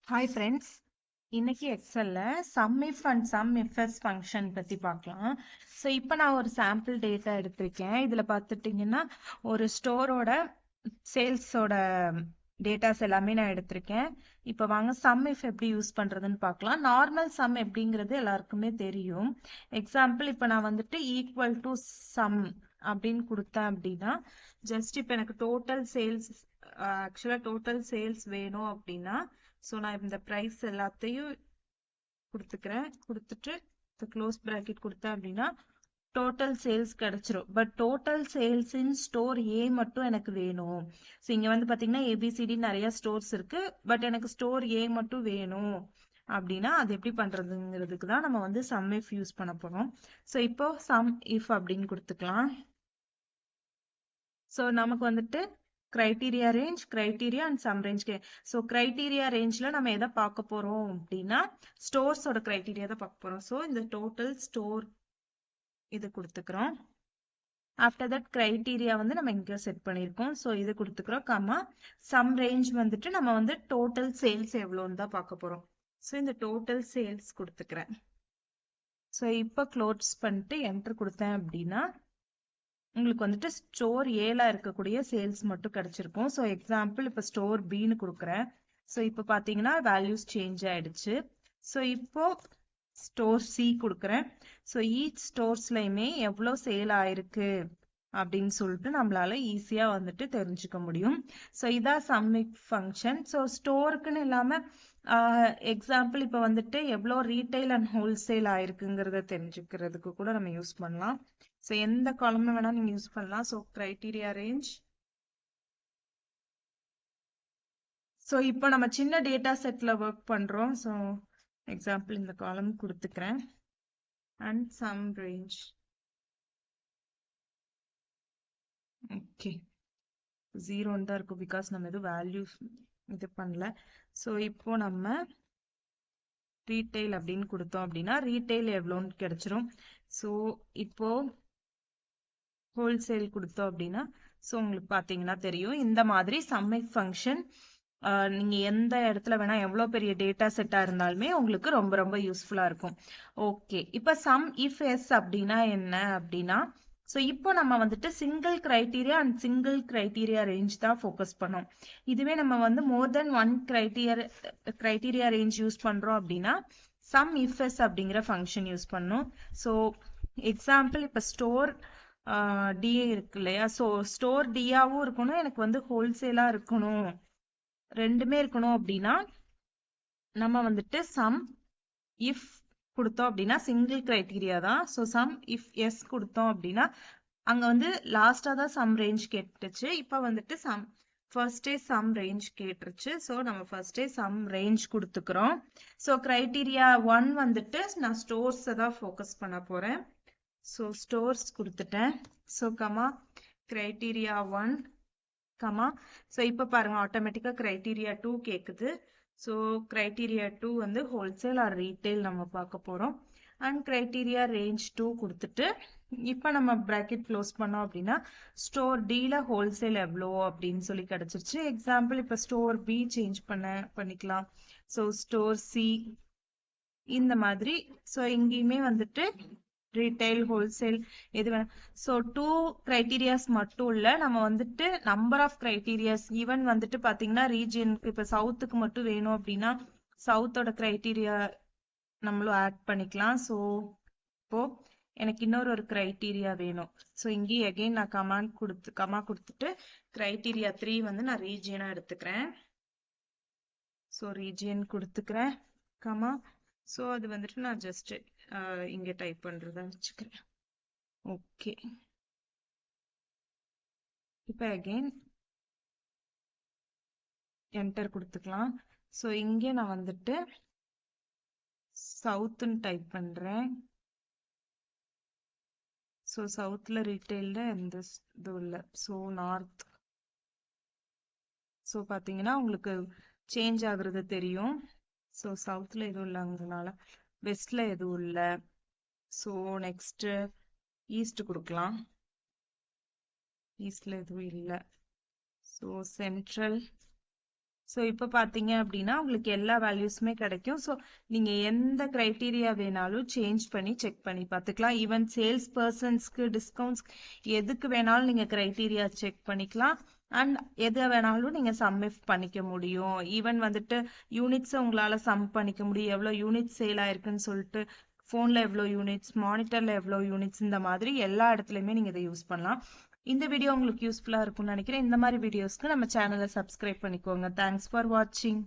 Hi friends, இன்னைக்கு எக்ஸல்ல sum if and sum ifs function பத்தி பார்க்கலாம். ஸோ இப்போ நான் ஒரு சாம்பிள் டேட்டா எடுத்திருக்கேன். இதுல பார்த்துட்டிங்கன்னா ஒரு ஸ்டோரோட சேல்ஸோட டேட்டாஸ் எல்லாமே நான் எடுத்திருக்கேன். இப்போ வாங்க சம் இஃப் எப்படி யூஸ் பண்றதுன்னு பார்க்கலாம். நார்மல் சம் எப்படிங்கிறது எல்லாருக்குமே தெரியும். எக்ஸாம்பிள் இப்போ நான் வந்துட்டு ஈக்குவல் டு சம் அப்படின்னு கொடுத்தேன் அப்படின்னா, ஜஸ்ட் இப்போ எனக்கு டோட்டல் சேல்ஸ் ஆக்சுவலா டோட்டல் சேல்ஸ் வேணும் அப்படின்னா, ஸோ நான் இந்த ப்ரைஸ் எல்லாத்தையும் கொடுத்துக்கிறேன். கொடுத்துட்டு இந்த க்ளோஸ் ப்ராக்கெட் கொடுத்தேன் அப்படின்னா டோட்டல் சேல்ஸ் கிடைச்சிரும். But total sales in store A மட்டும் எனக்கு வேணும். ஸோ இங்க வந்து பாத்தீங்கன்னா ஏபிசிடி நிறைய ஸ்டோர்ஸ் இருக்கு. பட் எனக்கு ஸ்டோர் ஏ மட்டும் வேணும் அப்படின்னா அது எப்படி பண்றதுங்கிறதுக்கு தான் நம்ம வந்து சம் இஃப் யூஸ் பண்ண போறோம். ஸோ இப்போ சம் இஃப் அப்படின்னு கொடுத்துக்கலாம். ஸோ நமக்கு வந்துட்டு criteria range, criteria and sum range. So criteria rangeல நம்ம எதை பார்க்க போறோம் அப்படின்னா ஸ்டோர்ஸோட criteria தான் பார்க்க போறோம். ஸோ இந்த டோட்டல் ஸ்டோர் இது கொடுத்துக்கிறோம். ஆஃப்டர் தட் criteria வந்து நம்ம இங்க செட் பண்ணியிருக்கோம். ஸோ இது கொடுத்துக்கிறோம். கமா சம் ரேஞ்ச் வந்துட்டு நம்ம வந்து டோட்டல் சேல்ஸ் எவ்வளோன்னு தான் பார்க்க போறோம். ஸோ இந்த டோட்டல் சேல்ஸ் கொடுத்துக்கிறேன். ஸோ இப்போ க்ளோஸ் பண்ணிட்டு என்டர் கொடுத்தேன் அப்படின்னா உங்களுக்கு வந்துட்டு ஸ்டோர் ஏல இருக்கக்கூடிய சேல்ஸ் மட்டும் கிடைச்சிருக்கும். ஸோ எக்ஸாம்பிள் இப்போ ஸ்டோர் பின்னு கொடுக்குறேன். ஸோ இப்போ பார்த்தீங்கன்னா வேல்யூஸ் சேஞ்ச் ஆயிடுச்சு. ஸோ இப்போ ஸ்டோர் சி கொடுக்குறேன். ஸோ ஈச் ஸ்டோர்ஸ்லையுமே எவ்வளோ சேல் ஆயிருக்கு அப்படின்னு சொல்லிட்டு நம்மளால ஈஸியா வந்துட்டு தெரிஞ்சுக்க முடியும். ஸோ இதான் சம் இஃப் ஃபங்க்ஷன். ஸோ ஸ்டோருக்குன்னு இல்லாம எக்ஸாம்பிள் இப்போ வந்துட்டு எவ்வளோ ரீட்டைல் அண்ட் ஹோல்சேல் ஆயிருக்குங்கிறத தெரிஞ்சுக்கிறதுக்கு கூட நம்ம யூஸ் பண்ணலாம். ஸோ எந்த காலம் வேணா நீங்க யூஸ் பண்ணலாம். So criteria range. ஸோ இப்போ நம்ம சின்ன டேட்டா செட்ல ஒர்க் பண்றோம். ஸோ எக்ஸாம்பிள் இந்த காலம் கொடுத்துக்கிறேன் அண்ட் சம் ரேஞ்ச். ஓகே, 0 தான் இருக்கும் பிகாஸ் நம்ம எதுவும் வேல்யூ இது பண்ணல. ஸோ இப்போ நம்ம ரீட்டைல் அப்படின்னு கொடுத்தோம் அப்படின்னா ரீட்டைல் எவ்வளோன்னு கிடைச்சிரும். ஸோ இப்போ ஹோல்சேல் கொடுத்தோம் அப்படின்னா ஸோ உங்களுக்கு பார்த்தீங்கன்னா தெரியும். இந்த மாதிரி சம் இஃப் ஃபங்க்ஷன் நீங்க எந்த இடத்துல வேணா எவ்வளவு பெரிய டேட்டா செட்டா இருந்தாலுமே உங்களுக்கு ரொம்ப ரொம்ப யூஸ்ஃபுல்லா இருக்கும். ஓகே, இப்ப சம் இஃப் எஸ் அப்படின்னா என்ன அப்படின்னா, ஸோ இப்போ நம்ம வந்துட்டு single criteria and single criteria range தான் ஃபோக்கஸ் பண்ணோம். இதுவே நம்ம வந்து மோர் தென் ஒன் கிரைட்டீரியா ரேஞ்ச் யூஸ் பண்றோம் அப்படின்னா சம் இஃப் எஸ் அப்படிங்கிற ஃபங்க்ஷன் யூஸ் பண்ணோம். ஸோ எக்ஸாம்பிள் இப்போ ஸ்டோர் டி இருக்கு இல்லையா? ஸோ ஸ்டோர் டியாவும் இருக்கணும், எனக்கு வந்து ஹோல்சேலா இருக்கணும், ரெண்டுமே இருக்கணும் அப்படின்னா நம்ம வந்துட்டு சம் இஃப் கொடுத்தோம் அப்படின்னா சிங்கிள் கிரைட்டீரியா தான். ஸோ சம் இஃப் எஸ் கொடுத்தோம் அப்படின்னா அங்க வந்து லாஸ்டா தான் சம் ரேஞ்ச் கேட்டுச்சு. இப்போ வந்துட்டு சம் ஃபர்ஸ்டே சம் ரேஞ்ச் கேட்டுருச்சு. ஸோ நம்ம ஃபர்ஸ்டே சம் ரேஞ்ச் கொடுத்துக்கிறோம். ஸோ கிரைட்டீரியா 1 வந்துட்டு நான் ஸ்டோர்ஸ் தான் ஃபோக்கஸ் பண்ண போறேன். ஸோ ஸ்டோர்ஸ் கொடுத்துட்டேன். So comma criteria 1 comma. So இப்போ பாருங்க ஆட்டோமேட்டிக்கா கிரைட்டீரியா 2 கேக்குது. ஸோ கிரைட்டீரியா 2 வந்து ஹோல்சேல் ஆர் ரீட்டைல் நம்ம பார்க்க போறோம். அண்ட் கிரைட்டீரியா ரேஞ்ச் 2 கொடுத்துட்டு இப்போ நம்ம பிராக்கெட் க்ளோஸ் பண்ணோம் அப்படின்னா ஸ்டோர் டில ஹோல்சேல் எவ்வளோ அப்படின்னு சொல்லி கிடைச்சிருச்சு. எக்ஸாம்பிள் இப்போ ஸ்டோர் பி சேஞ்ச் பண்ணிக்கலாம். ஸோ ஸ்டோர் சி இந்த மாதிரி. ஸோ இங்கேயுமே வந்துட்டு ரீட்டைல் ஹோல்சேல் எது வேணும். ஸோ 2 கிரைட்டீரியாஸ் மட்டும் இல்ல, நம்ம வந்துட்டு நம்பர் ஆஃப் கிரைட்டீரியாஸ் ஈவன் வந்துட்டு பாத்தீங்கன்னா ரீஜியனுக்கு இப்போ சவுத்துக்கு மட்டும் வேணும் அப்படின்னா சவுத்தோட கிரைட்டீரியா நம்மளும் ஆட் பண்ணிக்கலாம். ஸோ இப்போ எனக்கு இன்னொரு கிரைட்டீரியா வேணும். ஸோ இங்கேயே அகைன் நான் கமா கொடுத்துட்டு கிரைட்டீரியா 3 வந்து நான் ரீஜியனா எடுத்துக்கிறேன். ஸோ ரீஜியன் கொடுத்துக்கிறேன் கமா. ஸோ அது வந்துட்டு நான் ஜஸ்ட் இங்க டைப் பண்றதா வச்சுக்கிறேன். ஓகே, இப்போ அகைன் என்டர் கொடுத்துக்கலாம். ஸோ இங்கே நான் வந்துட்டு சவுத்துன்னு டைப் பண்றேன். ஸோ சவுத்ல ரீட்டைல்ல எந்த இதுவும் இல்லை. So north. ஸோ பாத்தீங்கன்னா உங்களுக்கு சேஞ்ச் ஆகுறது தெரியும். ஸோ சவுத்ல எதுவும் இல்லைங்கிறதுனால வெஸ்ட்ல எதுவும் இல்லை. ஸோ நெக்ஸ்ட் ஈஸ்ட் கொடுக்கலாம். ஈஸ்ட்ல எதுவும் இல்லை. ஸோ சென்ட்ரல் ஸோ இப்போ பார்த்தீங்க அப்படின்னா உங்களுக்கு எல்லா வேல்யூஸுமே கிடைக்கும். ஸோ நீங்க எந்த கிரைட்டீரியா வேணாலும் சேஞ்ச் பண்ணி செக் பண்ணி பார்த்துக்கலாம். ஈவன் சேல்ஸ் பர்சன்ஸ்க்கு டிஸ்கவுண்ட்ஸ் எதுக்கு வேணாலும் நீங்க கிரைட்டீரியா செக் பண்ணிக்கலாம். அண்ட் எதை வேணாலும் நீங்க சம்மிஃப் பண்ணிக்க முடியும். ஈவன் வந்துட்டு யூனிட்ஸ் உங்களால சம் பண்ணிக்க முடியும். எவ்வளோ யூனிட் சேல் ஆயிருக்குன்னு சொல்லிட்டு ஃபோன்ல எவ்வளோ யூனிட்ஸ், மானிட்டர்ல எவ்வளோ யூனிட்ஸ், இந்த மாதிரி எல்லா இடத்துலையுமே நீங்க இதை யூஸ் பண்ணலாம். இந்த வீடியோ உங்களுக்கு யூஸ்ஃபுல்லா இருக்கும்னு நினைக்கிறேன். இந்த மாதிரி வீடியோஸ்க்கு நம்ம சேனலை சப்ஸ்கிரைப் பண்ணிக்கோங்க. தேங்க்ஸ் ஃபார் வாட்சிங்.